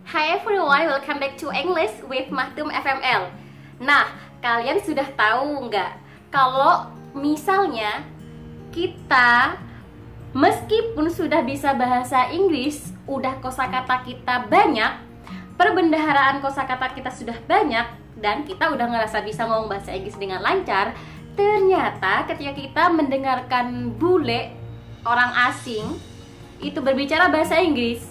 Hi everyone, welcome back to English with Mahtum FML. Nah, kalian sudah tahu nggak kalau misalnya kita meskipun sudah bisa bahasa Inggris, udah kosakata kita banyak, perbendaharaan kosakata kita sudah banyak, dan kita udah ngerasa bisa ngomong bahasa Inggris dengan lancar, ternyata ketika kita mendengarkan bule orang asing itu berbicara bahasa Inggris,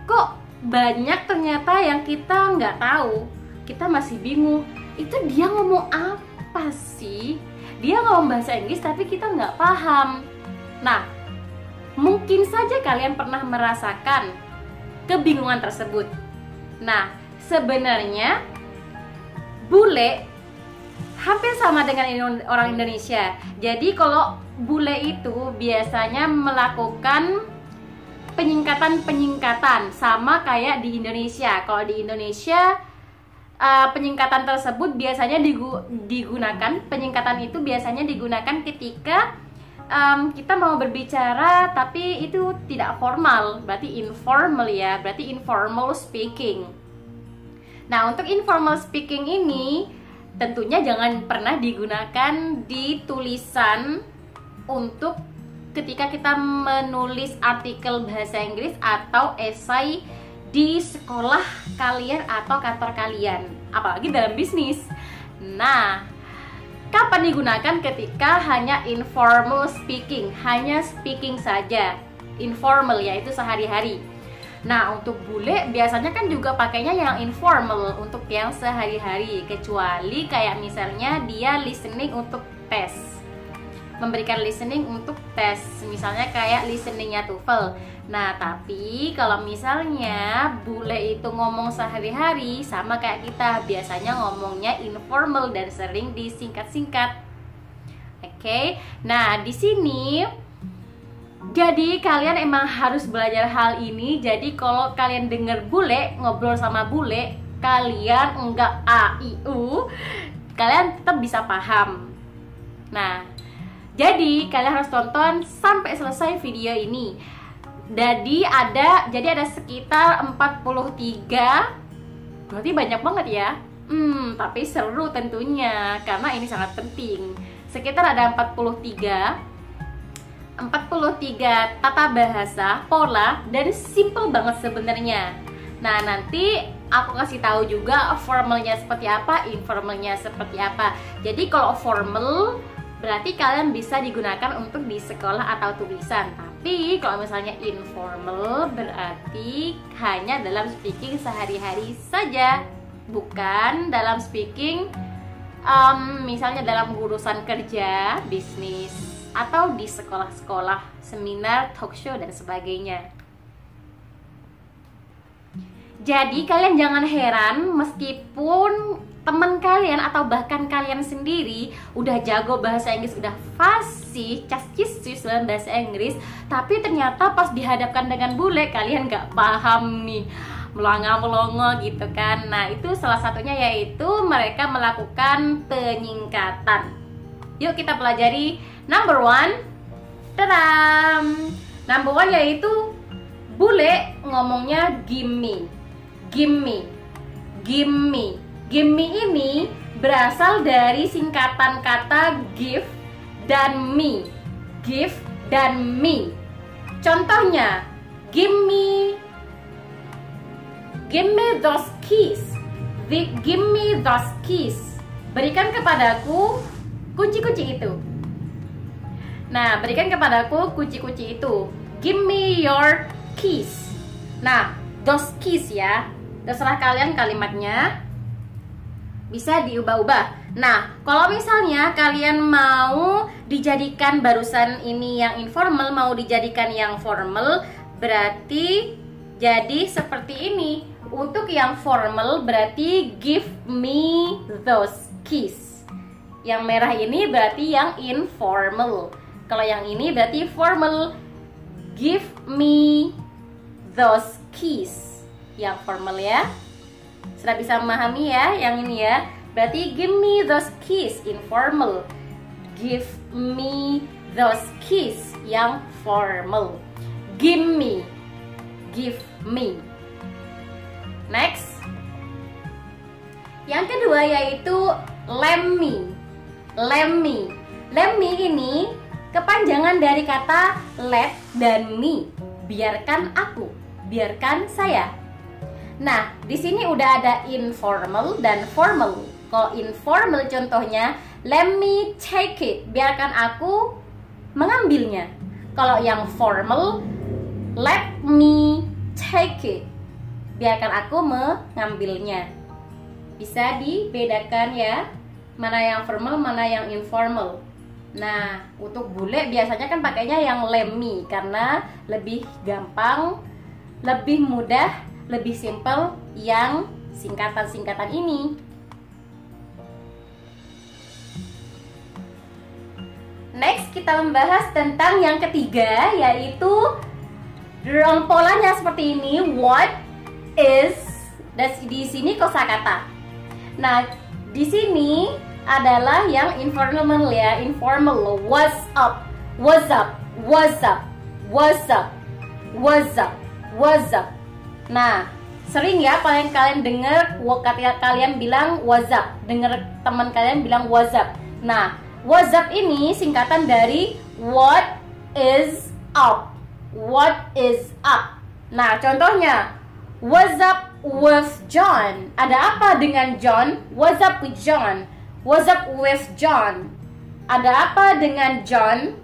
kok banyak ternyata yang kita nggak tahu, kita masih bingung, itu dia ngomong apa sih? Dia ngomong bahasa Inggris tapi kita nggak paham. Nah, mungkin saja kalian pernah merasakan kebingungan tersebut. Nah, sebenarnya bule hampir sama dengan orang Indonesia. Jadi kalau bule itu biasanya melakukan penyingkatan sama kayak di Indonesia. Kalau di Indonesia penyingkatan tersebut biasanya digunakan, penyingkatan itu biasanya digunakan ketika kita mau berbicara tapi itu tidak formal, berarti informal ya, berarti informal speaking. Nah, untuk informal speaking ini tentunya jangan pernah digunakan di tulisan untuk ketika kita menulis artikel bahasa Inggris atau esai di sekolah kalian atau kantor kalian, apalagi dalam bisnis. Nah, kapan digunakan? Ketika hanya informal speaking, hanya speaking saja, informal yaitu sehari-hari. Nah, untuk bule biasanya kan juga pakainya yang informal untuk yang sehari-hari, kecuali kayak misalnya dia listening untuk tes, memberikan listening untuk tes, misalnya kayak listeningnya TOEFL. Nah, tapi kalau misalnya bule itu ngomong sehari-hari sama kayak kita, biasanya ngomongnya informal dan sering disingkat-singkat. Oke. Nah, di sini jadi kalian emang harus belajar hal ini. Jadi kalau kalian denger bule ngobrol sama bule, kalian enggak a i u, kalian tetap bisa paham. Nah, jadi kalian harus tonton sampai selesai video ini. Jadi ada sekitar 43, berarti banyak banget ya. Tapi seru tentunya karena ini sangat penting. Sekitar ada 43 tata bahasa, pola, dan simple banget sebenarnya. Nah, nanti aku kasih tahu juga formalnya seperti apa, informalnya seperti apa. Jadi kalau formal berarti kalian bisa digunakan untuk di sekolah atau tulisan. Tapi kalau misalnya informal berarti hanya dalam speaking sehari-hari saja, bukan dalam speaking misalnya dalam urusan kerja, bisnis, atau di sekolah-sekolah, seminar, talk show, dan sebagainya. Jadi kalian jangan heran meskipun teman kalian atau bahkan kalian sendiri udah jago bahasa Inggris, udah fasih, cas-cis dalam bahasa Inggris, tapi ternyata pas dihadapkan dengan bule kalian nggak paham nih, melongo-melongo gitu kan. Nah, itu salah satunya yaitu mereka melakukan penyingkatan. Yuk kita pelajari. Number one, tadam! Number one yaitu bule ngomongnya gimme, gimme, gimme. Gimme ini berasal dari singkatan kata give dan me. Give dan me. Contohnya, give me those keys. Give me those keys. Berikan kepadaku kunci-kunci itu. Nah, berikan kepadaku kunci-kunci itu. Give me your keys. Nah, those keys ya. Terserah kalian kalimatnya. Bisa diubah-ubah. Nah, kalau misalnya kalian mau dijadikan barusan ini yang informal, mau dijadikan yang formal, berarti jadi seperti ini. Untuk yang formal berarti give me those keys. Yang merah ini berarti yang informal. Kalau yang ini berarti formal. Give me those keys. Yang formal ya. Sudah bisa memahami ya yang ini ya. Berarti give me those keys informal. Give me those keys yang formal. Give me. Give me. Next. Yang kedua yaitu lemme. Lemme. Lemme ini kepanjangan dari kata let dan me. Biarkan aku, biarkan saya. Nah, di sini udah ada informal dan formal. Kalau informal contohnya, let me take it, biarkan aku mengambilnya. Kalau yang formal, let me take it, biarkan aku mengambilnya. Bisa dibedakan ya, mana yang formal, mana yang informal. Nah, untuk bule biasanya kan pakainya yang let me karena lebih gampang, lebih mudah, lebih simple yang singkatan-singkatan ini. Next, kita membahas tentang yang ketiga, yaitu polanya seperti ini. What is, dan di sini kosakata. Nah, di sini adalah yang informal ya, informal. What's up, what's up, what's up, what's up, what's up, what's up. Nah, sering ya kalian dengar kalian bilang what's up, dengar teman kalian bilang what's up. Nah, what's up ini singkatan dari what is up. What is up. Nah, contohnya, what's up with John? Ada apa dengan John? What's up with John? What's up with John? Ada apa dengan John?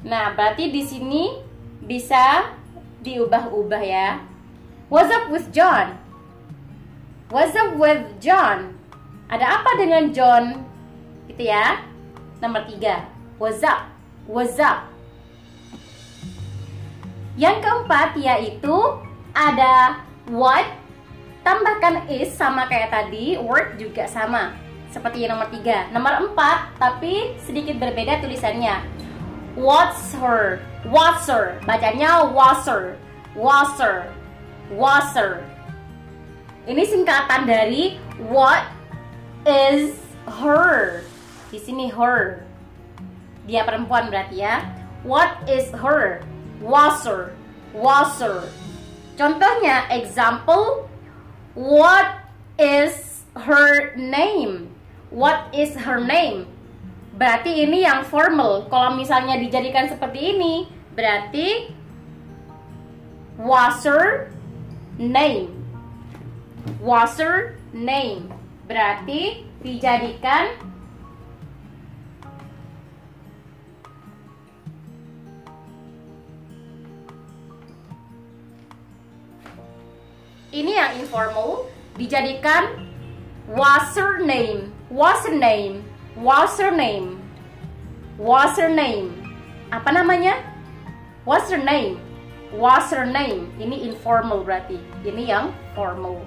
Nah, berarti di sini bisa diubah-ubah ya. What's up with John? What's up with John? Ada apa dengan John? Gitu ya. Nomor 3. What's up? What's up? Yang keempat yaitu ada what, tambahkan is sama kayak tadi, word juga sama seperti yang nomor 3. Nomor 4 tapi sedikit berbeda tulisannya. Wasser, wasser, bacanya wasser, wasser, wasser. Ini singkatan dari what is her. Di sini her, dia perempuan berarti ya. What is her? Wasser, wasser. Contohnya, example, what is her name? What is her name? Berarti ini yang formal. Kalau misalnya dijadikan seperti ini, berarti wasser name. Wasser name. Berarti dijadikan ini yang informal, dijadikan wasser name, wasser name, wasser name, wasser name. Apa namanya? Wasser name, wasser name. Ini informal berarti. Ini yang formal.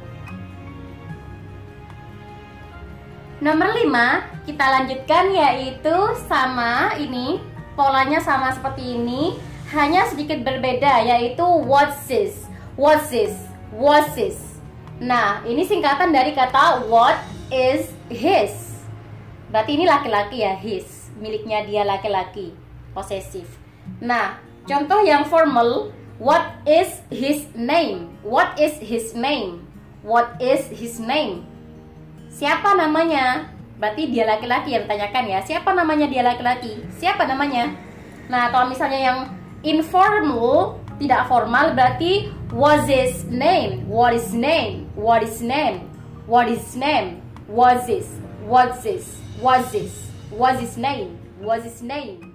Nomor 5 kita lanjutkan yaitu sama ini, polanya sama seperti ini, hanya sedikit berbeda yaitu what's this, what's this, what's this. Nah, ini singkatan dari kata what is his. Berarti ini laki-laki ya, his, miliknya dia laki-laki, posesif. Nah, contoh yang formal, what is his name? What is his name? What is his name? Siapa namanya? Berarti dia laki-laki yang ditanyakan ya. Siapa namanya dia laki-laki? Siapa namanya? Nah, kalau misalnya yang informal, tidak formal, berarti what's his name? What is name? What is name? What is name? What's this? What's this? What's this? What's his name? What's his name?